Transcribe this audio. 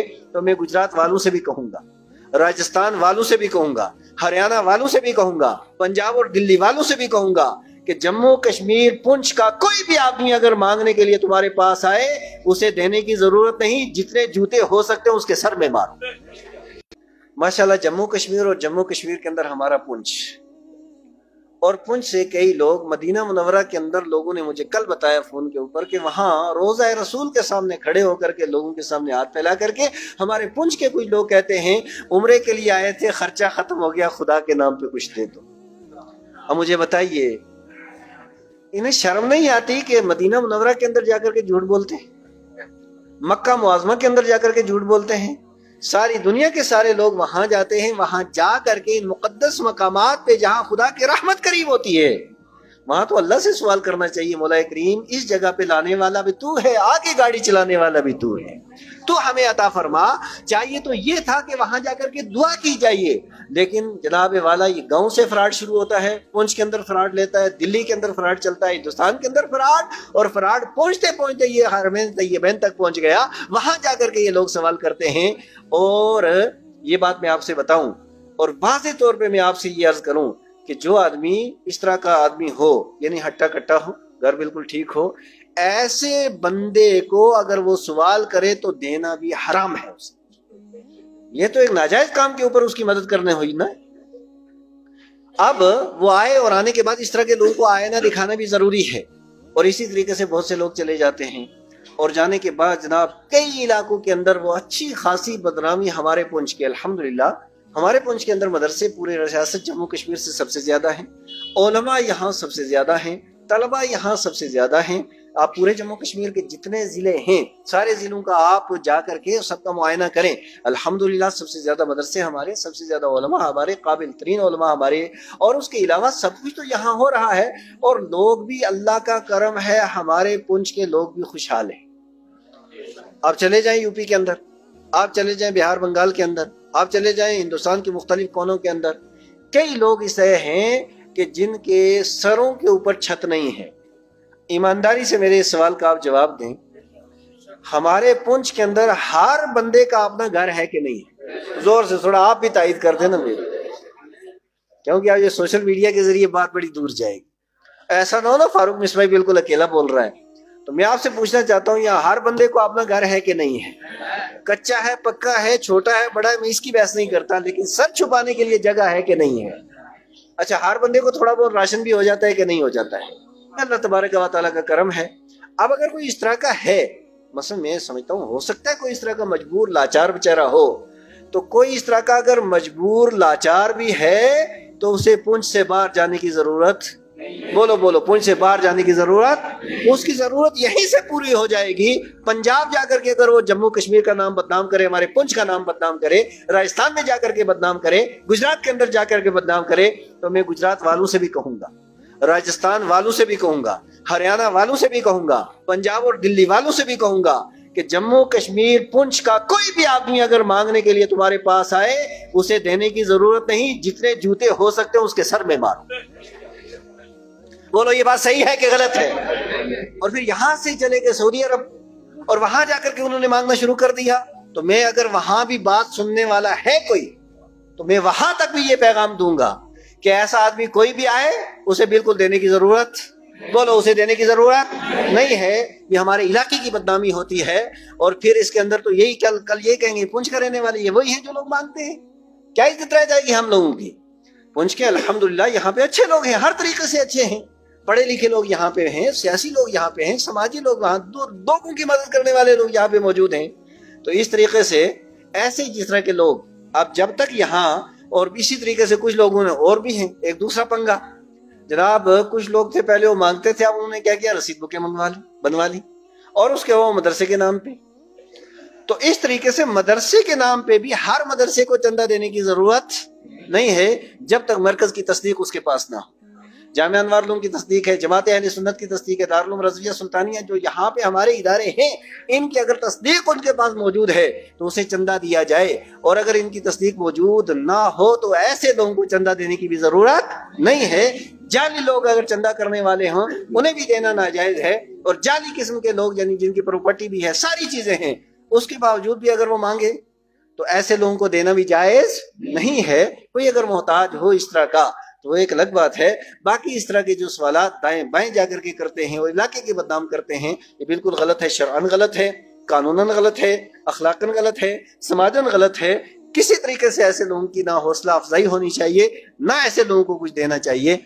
तो मैं गुजरात वालों से भी कहूंगा, राजस्थान वालों से भी कहूंगा, हरियाणा वालों से भी कहूंगा, पंजाब और दिल्ली वालों से भी कहूंगा कि जम्मू कश्मीर पुंछ का कोई भी आदमी अगर मांगने के लिए तुम्हारे पास आए, उसे देने की जरूरत नहीं, जितने जूते हो सकते हैं उसके सर में मारो। माशाल्लाह जम्मू कश्मीर और जम्मू कश्मीर के अंदर हमारा पुंछ, और पुंछ से कई लोग मदीना मुनव्वरा के अंदर, लोगों ने मुझे कल बताया फोन के ऊपर कि वहां रोज़ा रसूल के सामने खड़े होकर के लोगों के सामने हाथ फैला करके हमारे पुंछ के कुछ लोग कहते हैं उम्रे के लिए आए थे, खर्चा खत्म हो गया, खुदा के नाम पे कुछ दे दो। अब मुझे बताइए, इन्हें शर्म नहीं आती कि मदीना मुनव्वरा के अंदर जाकर के झूठ बोलते हैं, मक्का मुआज़मा के अंदर जाकर के झूठ बोलते हैं, सारी दुनिया के सारे लोग वहां जाते हैं, वहां जा करके इन मुकद्दस मकामात पे जहां खुदा की रहमत करीब होती है, वहां तो अल्लाह से सवाल करना चाहिए, मौला करीम इस जगह पे लाने वाला भी तू है, आगे गाड़ी चलाने वाला भी तू है, तू हमें अता फरमा। चाहिए तो ये था कि वहां जाकर के दुआ की जाइए, लेकिन जनाब वाला ये गांव से फ्रॉड शुरू होता है, पुंछ के अंदर फ्रॉड लेता है, दिल्ली के अंदर फ्रॉड चलता है, हिंदुस्तान के अंदर फ्रॉड, और फ्रॉड पहुंचते पहुंचते ये हरमैन तैयबैन तक पहुंच गया, वहां जाकर के ये लोग सवाल करते हैं। और ये बात मैं आपसे बताऊं और वाज़ेह तौर पे मैं आपसे ये अर्ज करूं कि जो आदमी इस तरह का आदमी हो, यानी हट्टा कट्टा हो, घर बिल्कुल ठीक हो, ऐसे बंदे को अगर वो सवाल करे तो देना भी हराम है उसे। ये तो एक नाजायज काम के ऊपर उसकी मदद करने हुई ना। अब वो आए और आने के बाद इस तरह के लोगों को आईना दिखाना भी जरूरी है, और इसी तरीके से बहुत से लोग चले जाते हैं, और जाने के बाद जनाब कई इलाकों के अंदर वो अच्छी खासी बदनामी हमारे पुंछ के, अल्हम्दुलिल्लाह हमारे पुंछ के अंदर मदरसे पूरे रियासत जम्मू कश्मीर से सबसे ज्यादा हैं, उलमा यहाँ सबसे ज्यादा हैं, तलबा यहाँ सबसे ज्यादा हैं। आप पूरे जम्मू कश्मीर के जितने जिले हैं, सारे जिलों का आप जा करके सबका मुआयना करें, अल्हम्दुलिल्लाह सबसे ज्यादा मदरसे हमारे, सबसे ज्यादा उलमा हमारे, काबिल तरीन उलमा हमारे, और उसके अलावा सब कुछ तो यहाँ हो रहा है, और लोग भी, अल्लाह का करम है, हमारे पुंछ के लोग भी खुशहाल हैं। आप चले जाएं यूपी के अंदर, आप चले जाएं बिहार बंगाल के अंदर, आप चले जाएं हिंदुस्तान के मुख्तलिफ कोनों के अंदर, कई लोग ऐसे हैं कि जिनके सरों के ऊपर छत नहीं है। ईमानदारी से मेरे इस सवाल का आप जवाब दें, हमारे पुंछ के अंदर हर बंदे का अपना घर है कि नहीं है? जोर से थोड़ा आप भी तायद कर देना मेरे, क्योंकि आज ये सोशल मीडिया के जरिए बात बड़ी दूर जाएगी। ऐसा ना हो ना फारूक मिसबाही बिल्कुल अकेला बोल रहा है। तो मैं आपसे पूछना चाहता हूँ, यहाँ हर बंदे को अपना घर है कि नहीं है? कच्चा है, पक्का है, छोटा है, बड़ा है, मैं इसकी बहस नहीं करता, लेकिन सर छुपाने के लिए जगह है कि नहीं है? अच्छा, हर बंदे को थोड़ा बहुत राशन भी हो जाता है कि नहीं हो जाता है? अल्लाह तबारक व तआला का करम है। अब अगर कोई इस तरह का है, मसलन मैं समझता हूँ हो सकता है कोई इस तरह का मजबूर लाचार बेचारा हो, तो कोई इस तरह का अगर मजबूर लाचार भी है तो उसे पुंछ से बाहर जाने की जरूरत, बोलो बोलो, पुंछ से बाहर जाने की जरूरत, उसकी जरूरत यहीं से पूरी हो जाएगी। पंजाब जाकर के अगर वो जम्मू कश्मीर का नाम बदनाम करे, हमारे पुंछ का नाम बदनाम करे, राजस्थान में जाकर के बदनाम करे, गुजरात के अंदर जाकर के बदनाम करे, तो मैं गुजरात वालों से भी कहूंगा, राजस्थान वालों से भी कहूंगा, हरियाणा वालों से भी कहूंगा, पंजाब और दिल्ली वालों से भी कहूंगा कि जम्मू कश्मीर पुंछ का कोई भी आदमी अगर मांगने के लिए तुम्हारे पास आए, उसे देने की जरूरत नहीं, जितने जूते हो सकते हैं उसके सर में मारो। बोलो ये बात सही है कि गलत है? और फिर यहां से चले गए सऊदी अरब, और वहां जाकर के उन्होंने मांगना शुरू कर दिया। तो मैं अगर वहां भी बात सुनने वाला है कोई, तो मैं वहां तक भी ये पैगाम दूंगा कि ऐसा आदमी कोई भी आए, उसे बिल्कुल देने की जरूरत, बोलो उसे देने की जरूरत नहीं है। ये हमारे इलाके की बदनामी होती है, और फिर इसके अंदर तो यही कल ये कहेंगे पुंछ का रहने वाले ये वही हैं जो लोग मांगते हैं। क्या इज्जत रह जाएगी हम लोगों की? पुंछ के अल्हम्दुलिल्लाह यहाँ पे अच्छे लोग हैं, हर तरीके से अच्छे हैं, पढ़े लिखे लोग यहाँ पे हैं, सियासी लोग यहाँ पे हैं, समाजी लोग वहाँ, लोगों की मदद करने वाले लोग यहाँ पे मौजूद हैं। तो इस तरीके से ऐसे जिस तरह के लोग अब जब तक यहाँ, और इसी तरीके से कुछ लोगों ने और भी हैं, एक दूसरा पंगा जनाब, कुछ लोग थे पहले वो मांगते थे, अब उन्होंने क्या किया, रसीद बुकें बनवा ली, और उसके वो मदरसे के नाम पे। तो इस तरीके से मदरसे के नाम पे भी हर मदरसे को चंदा देने की जरूरत नहीं है, जब तक मरकज की तस्दीक उसके पास ना हो। जामिया अनवार उलूम की तस्दीक है, जमात अहले सुन्नत की तस्दीक है, दारुल उलूम रज़विया सुल्तानिया, जो यहाँ पे हमारे इदारे हैं, इनकी अगर तस्दीक उनके पास मौजूद है तो उसे चंदा दिया जाए, और अगर इनकी तस्दीक मौजूद ना हो तो ऐसे लोगों को चंदा देने की भी जरूरत नहीं है। जाली लोग अगर चंदा करने वाले हों उन्हें भी देना नाजायज है, और जाली किस्म के लोग यानी जिनकी प्रॉपर्टी भी है, सारी चीजें हैं, उसके बावजूद भी अगर वो मांगे तो ऐसे लोगों को देना भी जायज नहीं है। कोई अगर मोहताज हो इस तरह का तो वो एक अलग बात है। बाकी इस तरह के जो सवालात दाएं बाएं जाकर के करते हैं और इलाके के बदनाम करते हैं, ये बिल्कुल गलत है, शरअन गलत है, कानूनन गलत है, अखलाकन गलत है, समाजन गलत है। किसी तरीके से ऐसे लोगों की ना हौसला अफजाई होनी चाहिए, ना ऐसे लोगों को कुछ देना चाहिए।